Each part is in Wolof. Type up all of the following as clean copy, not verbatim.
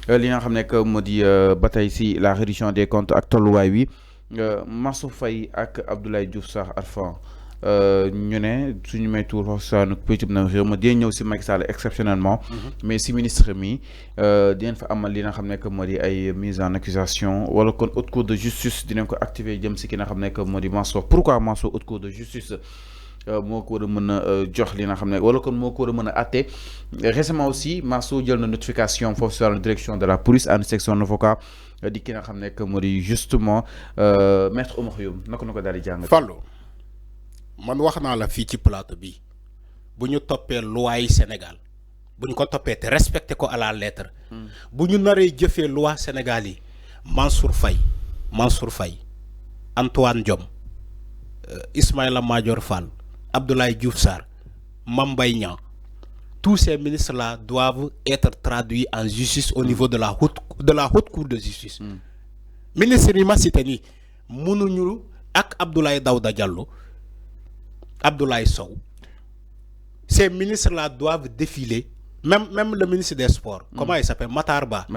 li nga xam ne que moo di ba tey si la réduction des comptes ak tolluwaay wi Mansour Faye ak Abdoulaye Diouf Sarr Arfan ñu ne suñu maytuwul foofu saanu pécub na réew ma dina ñëw si Macky Sall exceptionnellement mais si ministre mi dinañ fa amal li nga xam ne que moo di ay mise en accusation wala kon haute cour de justice dinañ ko activer jëm si ki nga xam ne que moo di Mansour. Pourquoi Mansour haute cour de justice moo ko war a mën a jox li nga xam ne wala kon moo ko war a mën a àtte. Récemment aussi Mansour jël na notification foofu sur la direction de la police à une section avocat di ki nga xam ne que moo di justement maître Oumar Youm naka na ko daal di jàng. Fallou man wax naa la fii ci plateau bi bu ñu toppee loi yi Sénégal bu ñu ko toppee te respecté ko à la lettre bu ñu naree jëfee loi Sénégal yi Mansour Faye Antoine Diome Ismaïla Madior Fall Abdoulaye Diouf Sarr Mame Mbaye Niang tous ces ministres là doivent être traduits en justice au niveau de la haute cour de justice. Ministre yi ma cité nii mënuñu ak Abdoulaye Daouda Diallo Abdoulaye Sow, ces ministres-là doivent défiler, même le ministre des Sports, comment il s'appelle, Matar Ba,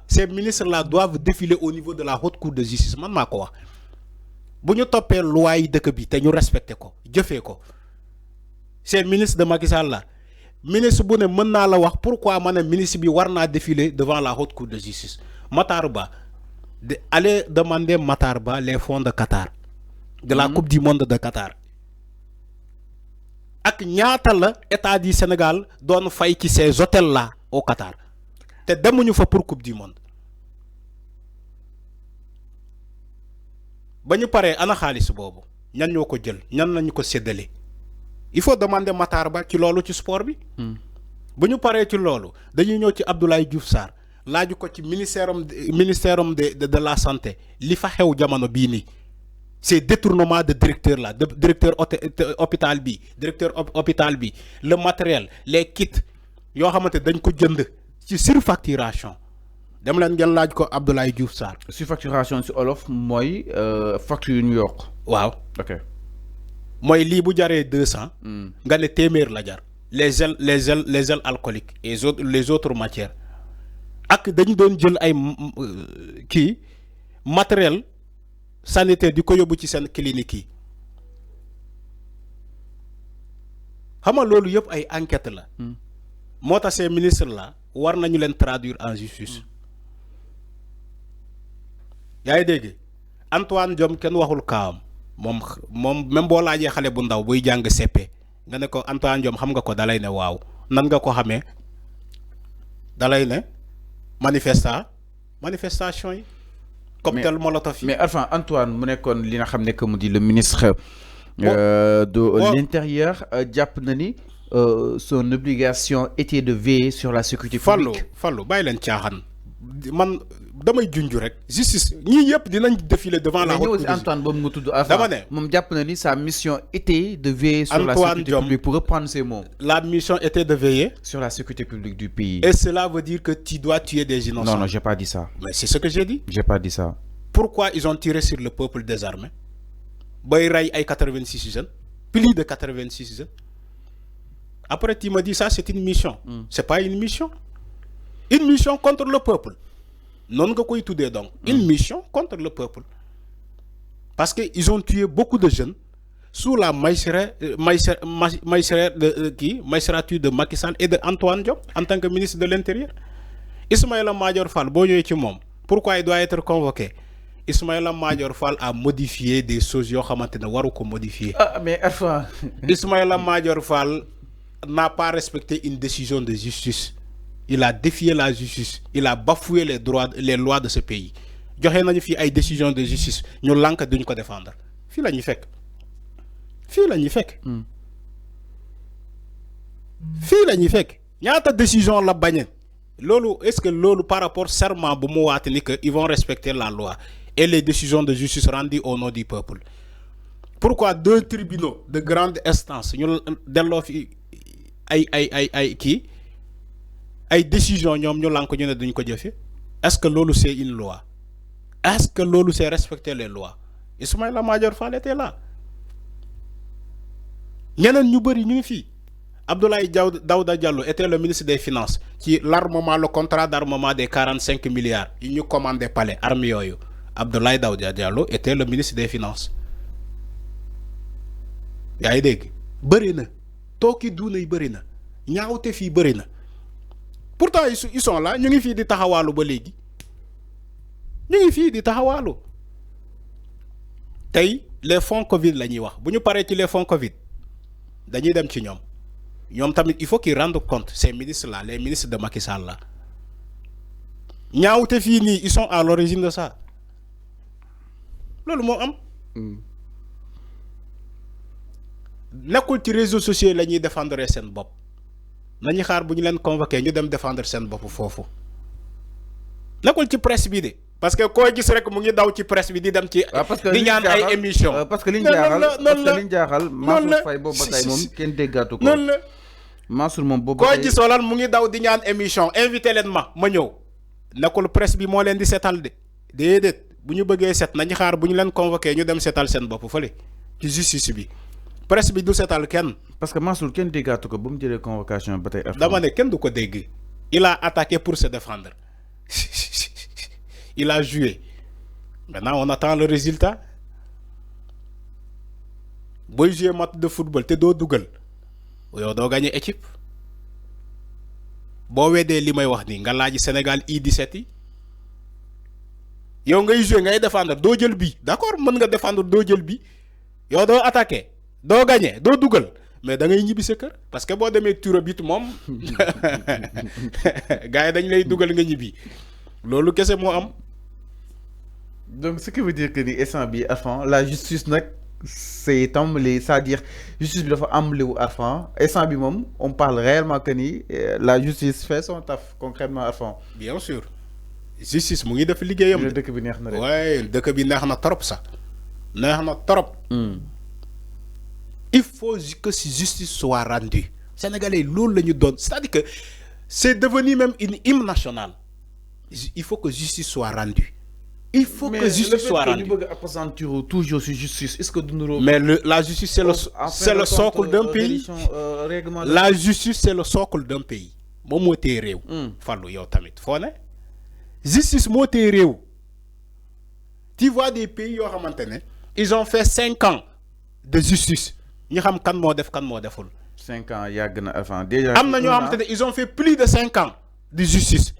ces ministres-là doivent défiler au niveau de la haute cour de justice. Man maa ko wax bu ñu toppee loi yi dëkk bi te ñu respecté ko jëfee ko ces ministres de Macky Sall là ministre bu ne mën naa la wax pourquoi ma ne ministre bi war naa défiler devant la haute cour de justice. Matar Ba allez demander Matar Ba les fonds de Qatar, de la coupe du monde de Qatar. Ak ñaata la état du Sénégal doon fay ci ces hôtels là au Qatar te demuñu fa pour coupe du monde ba ñu paree ana xaalis boobu ñan ñoo ko jël ñan lañu ko séddale. Il faut demander Matar Ba ci loolu ci sport bi. bu ñu paree ci loolu dañuy ñëw ci Abdoulaye Diouf Sarr laaju ko ci ministère de la santé li fa xew jamono bii nii. Ces détournements de directeur là, de directeur hôpital bi, directeur hôpital bi, le matériel, les kits, yoo xamante dañ ko jënd ci surfacturation. Dem leen ngeen laaj ko Abdoulaye Diouf Sarr. Surfacturation ci olof mooy facture yu ñu yokk. Waaw. Ok. mooy lii bu jaree 200. nga ne téeméer la jar. les ailes alcooliques et les autres matières. ak dañu doon jël ay matériel sanitaire di ko yóbbu ci seen clinique yi xam nga loolu yëpp ay enquête la moo tax ces ministres là war nañu leen traduire en justice yaa ngi dégg Antoine Diome kenn waxul kaawam moom même boo laajee xale bu ndaw buy jàng CP nga ne ko Antoine Diome xam nga ko dalay ne waaw nan nga ko xamee dalay ne manifestation yi cocktail Molotov. Mais enfin Antoine mu nekkoon li nga xam ne que mu di le ministre de l'intérieur jàpp na ni son obligation était de veiller sur la sécurité publique. Fallou bàyyi leen caaxaan man damay junj rek justice ñii yëpp dinañ défiler devant la haute cour. Antoine boobu nga tudd dama ne moom jàpp na ni sa mission était de veiller sur la sécurité publique pour reprendre ses mots. La mission était de veiller sur la sécurité publique du pays. Et cela veut dire que tu dois tuer des innocents. Non, j'ai pas dit ça. Mais c'est ce que j'ai dit. J'ai pas dit ça. Pourquoi ils ont tiré sur le peuple désarmé? Bay ray ay 86 jeunes, plus de 86 jeunes. Après tu me dis ça c'est une mission. C'est pas une mission. Une mission contre le peuple. Non nga koy tuddee donc. Une mission contre le peuple. Parce que ils ont tué beaucoup de jeunes sous la magistrature de Macky Sall et de Antoine Diome en tant que ministre de l'Intérieur. Ismaïla Madior Fall boo ñëwee ci moom pourquoi il doit être convoqué? Ismaïla Madior Fall a modifié des choses yoo xamante ne waru ko modifier. Mais enfin. Ismaïla Madior Fall n'a pas respecté une décision de justice. Il a défié la justice. Il a bafoué les lois de ce pays. joxe nañu fi ay décision de justice ñu lànk duñ ko défendre fii la ñuy fekk ñaata décision la bañe loolu est-ce que loolu par rapport serment bu mu waate ni que ils vont respecter la loi et les décisions de justice rendues au nom du peuple. Pourquoi 2 tribunaux de grande instance ñu delloo fi ay décision ñoom ñu lànk ñu ne duñ ko jëfe? Est-ce que loolu c'est une loi? Est-ce que loolu c'est respecter les lois? Ismaïla Madior Fall était là. ñeneen ñu bëri ñu ngi fii Abdoulaye Daouda Diallo était le ministre des Finances qui l'armement le contrat d'armement des 45 milliards il ñu commandé palais armes yooyu Abdoulaye Daouda Diallo était le ministre des Finances yaa ngi dégg bëri na tooki duuna yi bëri na ñaawte fii bëri na pourtant ils sont là ñu ngi fii di taxawaalu ba léegi ñu ngi fii di taxawaalu tey les fonds Covid la ñuy wax bu ñu paree ci les fonds Covid dañuy dem ci ñoom tamit il faut qu'ils rendent compte ces ministres là les ministres de Macky Sall là ñaawte fii nii ils sont à l'origine de ça loolu moo am. nekkul ci réseaux sociaux la ñuy défendre seen bopp nañu xaar bu ñu leen convoqué ñu dem défendre seen bopp foofu nekkul ci presse bi de parce que koo gis rek mu ngi daw ci presse bi di dem ci. di ñaan ay émission parce que liñ jaaxal Mansour Faye boobu ba tey moom kenn déggaatu ko. noonu la Mansour moom boobu ba tey koo gis wala mu ngi daw di ñaan émission invité leen ma ñëw nekkul presse bi moo leen di seetal de déedéet bu ñu bëggee set nañu xaar bu ñu leen convoqué ñu dem seetal seen bopp fële ci justice bi. presse bi du seetal kenn. parce que Mansour kenn déggaatu ko ba mu jëlee convocation ba tey. dama ne kenn du ko dégg. il a attaqué pour se défendre il a joué maintenant on attend le résultat booy jouer match de football te doo dugal yow doo gagné équipe boo weddee li may wax nii nga laaj Sénégal U17 yi yow ngay jouer ngay défendre doo jël bi d'accord mën nga défendre doo jël bi yow doo attaqué. doo gagné doo dugal mais da ngay ñibbi sa kër parce que boo demee turo bit moom gars yi dañ lay dugal nga ñibbi loolu kese moo am. donc ce qui veut dire que ni instant bi Arfan la justice nag c'est tàmbali c'est-à-dire justice bi dafa ambali wu Arfan instant bi moom on parle réellement que ni la justice fait son taf concrètement Arfan. bien sûr justice mu ngi def liggéeyam. dëkk bi neex na rek. waaye dëkk bi neex na trop sax neex na trop. il faut que justice soit rendue. Sénégalais loolu la ñu doon c'est-à-dire que c'est devenu même une hymne nationale. Il faut que justice soit rendue. Il faut que justice soit rendue. Mais le fait que ñu bëgg appesantir toujours sur justice est-ce que du mais la justice c'est le socle d'un pays. La justice c'est le socle d'un pays. moom moo téye réew. Fallou yow tamit foo ne. justice moo téye réew. tu vois des pays yoo xamante ne. ils ont fait 5 ans de justice. ñu xam kan moo def kan moo deful. 5 ans yàgg na avant déjà. am na ñoo xamante ne ils ont fait plus de 5 ans de justice.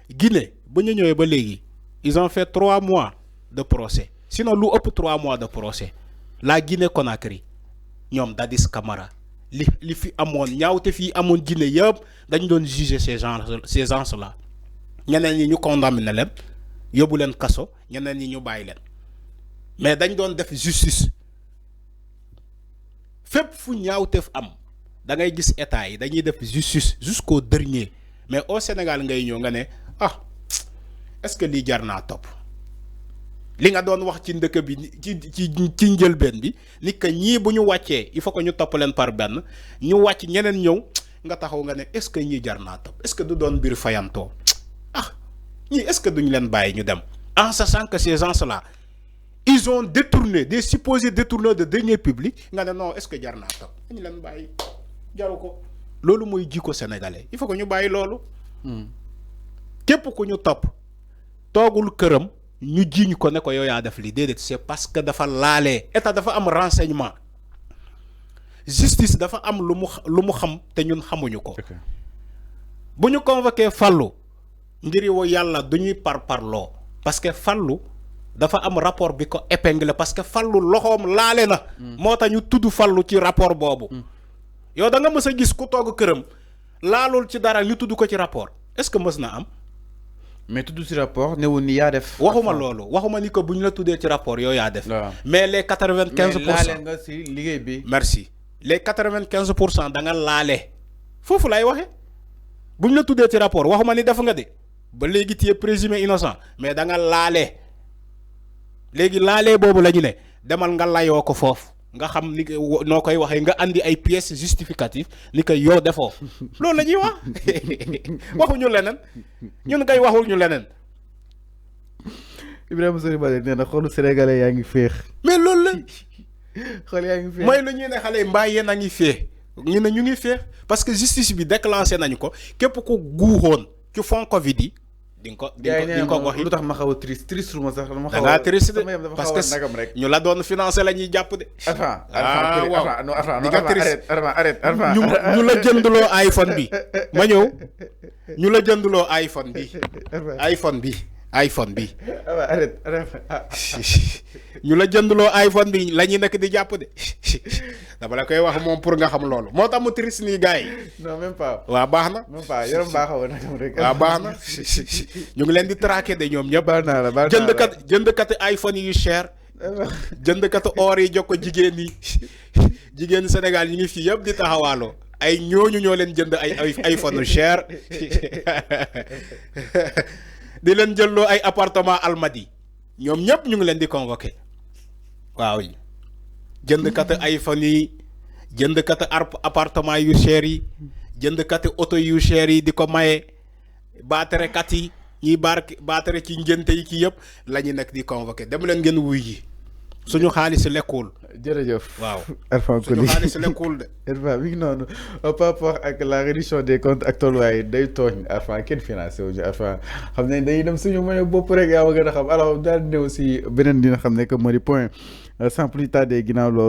Guinée ba ñu ñëwee ba léegi ils ont fait 3 mois de procès sinon lu ëpp 3 mois de procès la Guinée Conakry ñoom Dadis Camara li fi amoon ñaawte fii amoon Guinée yëpp dañu doon juger ces gens là ñeneen ñi ñu condamné leen yóbbu leen kaso ñeneen ñi ñu bàyyi leen mais dañ doon def justice. fépp fu ñaawteef am da ngay gis état yi dañuy def justice jusqu'au dernier mais au Sénégal ngay ñëw nga ne est-ce que lii jar naa topp li nga doon wax ci ndëkk bi ci njëlbeen bi ni que ñii bu ñu wàccee il faut que ñu topp leen par benn ñu wàcc ñeneen ñëw nga taxaw nga ne est-ce que ñii jar naa topp est-ce que du doon mbir fayantoo ñii est-ce que duñu leen bàyyi ñu dem en sachant que ces gens-là ils ont détourné des supposés détourneurs de deniers publics nga ne non est-ce que jar naa topp ñu leen bàyyi jaru ko loolu mooy jikko sénégalais il faut que ñu bàyyi loolu. képp ku ñu topp toogul këram ñu jiiñ ko ne ko yow yaa def lii déedéet c'est parce que dafa laalee état dafa am renseignement justice dafa am lu mu xam te ñun xamuñu ko. bu ñu convoqué Fallou ngir yow yàlla du ñuy parloo parce que Fallou. dafa am rapport bi ko épinglé parce que Fallou loxoom laale na. moo tax ñu tudd Fallou ci rapport boobu. yow da nga mës a gis ku toog këram laalul ci dara ñu tudd ko ci rapport est-ce que mës na am. mais tudd ci rapport newul ni yaa def. waxuma loolu waxuma ni ko bu ñu la tuddee ci rapport yow yaa def. mais les 95%. mais laale nga ci liggéey bi. merci les 95% da nga laale foofu lay waxee bu ñu la tuddee ci rapport waxuma ni def nga de ba léegi tu es présumé innocent mais da nga laale. léegi laalee boobu la ñu ne demal nga layoo ko foofu nga xam ni noo koy waxee nga andi ay pièces justificatives ni ko yow defoo loolu la ñuy wax waxuñu leneen ñun ngay waxul ñu leneen. Ibrahima Sori Baldé nee na xolu sénégalais yaa ngi féex. mais loolu la. xol yaa ngi féex mooy lu ñuy ne xale mbaa yéen a ngi féex ñu ne ñu ngi féex parce que justice bi déclenché nañu ko képp ku guuxoon ci fond Covid yi di nga ko gox yi. lu tax ma xaw a triste ma sax dama xaw a. da ngaa triste de parce que ñu la doon financé la ñuy jàpp de. arrête ñu la jëndloo iPhone bi ma ñëw ñu la jëndloo iPhone bi iPhone bi arrête ñu la jëndloo iPhone bi la ñuy nekk di jàpp de dama la koy wax moom pour nga xam loolu moo tax mu triste nii gars yi. non même pas. waaw baax na. même pas yaram baaxawoon nag rek. waaw baax na ñu ngi leen di traqué de ñoom ñëpp. baal naa la jëndkat iPhone yu cher. jëndkat or yi jox ko jigéen ñi jigéen Sénégal ñu ngi fii yëpp di taxawaaloo ay ñooñu ñoo leen jënd ay iPhone yu cher di leen jëlloo ay appartement Almadi ñoom ñëpp ñu ngi leen di convoqué waaw jëndkat iPhone yi jëndkat appartement yu cher yi jëndkat oto yu cher yi di ko maye baatarekat yi ñiy baatare ci ngénte yi ki yëpp la ñu nekk di convoqué dem leen ngeen wuy ji suñu xaalis lekkul. jërëjëf. waaw Arfan Coly suñu xaalis lekkul de. Arfan mi ngi noonu par rapport ak la réduction des comptes ak tolluwaay day tooñ Arfan kenn financé wu ñu Arfan xam ne dañuy dem suñu moyen bopp rek yaa ma gën a xam alors daal di ñëw si beneen dina xam ne que moo di point sans plus tarder ginnaaw loolu